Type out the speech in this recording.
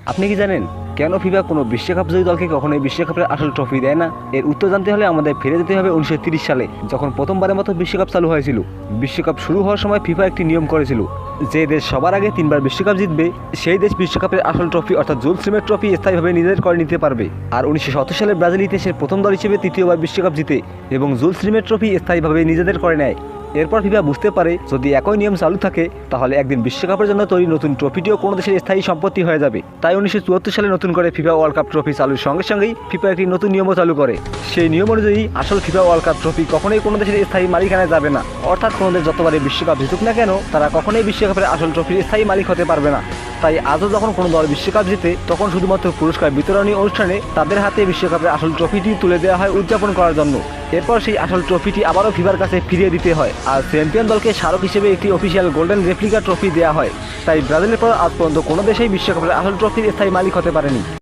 আপনি কি জানেন কেন ফিফা কোনো বিশ্বকাপ জয়ী দলকে কখনোই বিশ্বকাপের আসল ট্রফি দেয় না? এর উত্তর জানতে হলে আমাদের ফিরে যেতে হবে 1930 সালে, যখন প্রথমবারের মতো বিশ্বকাপ চালু হয়েছিল। বিশ্বকাপ শুরু হওয়ার সময় ফিফা একটি নিয়ম করেছিল, যে দেশ সবার আগে 3বার বিশ্বকাপ জিতবে সেই দেশ বিশ্বকাপের আসল ট্রফি অর্থাৎ জুলস রিমেট ট্রফি স্থায়ীভাবে নিজের করে নিতে পারবে। আর 1970 সালে ব্রাজিল ইতিহাসের প্রথম দল হিসেবে তৃতীয়বার বিশ্বকাপ জিতে এবং জুলস রিমেট ট্রফি স্থায়ীভাবে নিজেদের করে নেয়। এরপর ফিফা বুঝতে পারে যদি একই নিয়ম চালু থাকে তাহলে একদিন বিশ্বকাপের জন্য তৈরি নতুন ট্রফিটিও কোনো দেশের স্থায়ী সম্পত্তি হয়ে যাবে। তাই 1974 সালে নতুন করে ফিফা ওয়ার্ল্ড কাপ ট্রফি চালুর সঙ্গে সঙ্গেই ফিফা একটি নতুন নিয়মও চালু করে। সেই নিয়ম অনুযায়ী আসল ফিফা ওয়ার্ল্ড কাপ ট্রফি কখনোই কোনো দেশের স্থায়ী মালিকানায় যাবে না, অর্থাৎ কোনো দেশ যতবারই বিশ্বকাপ জিতুক না কেন তারা কখনোই বিশ্বকাপের আসল ট্রফির স্থায়ী মালিক হতে পারবে না। তাই আজও যখন কোনো দল বিশ্বকাপ জিতে তখন শুধুমাত্র পুরস্কার বিতরণী অনুষ্ঠানে তাদের হাতে বিশ্বকাপের আসল ট্রফিটি তুলে দেওয়া হয় উদযাপন করার জন্য। এরপর সেই আসল ট্রফিটি আবারও ফিফার কাছে ফিরিয়ে দিতে হয়, আর চ্যাম্পিয়ন দলকে স্মারক হিসেবে একটি অফিসিয়াল গোল্ডেন রেপ্লিকা ট্রফি দেওয়া হয়। তাই ব্রাজিলের পর আজ পর্যন্ত কোনো দেশেই বিশ্বকাপের আসল ট্রফির স্থায়ী মালিক হতে পারেনি।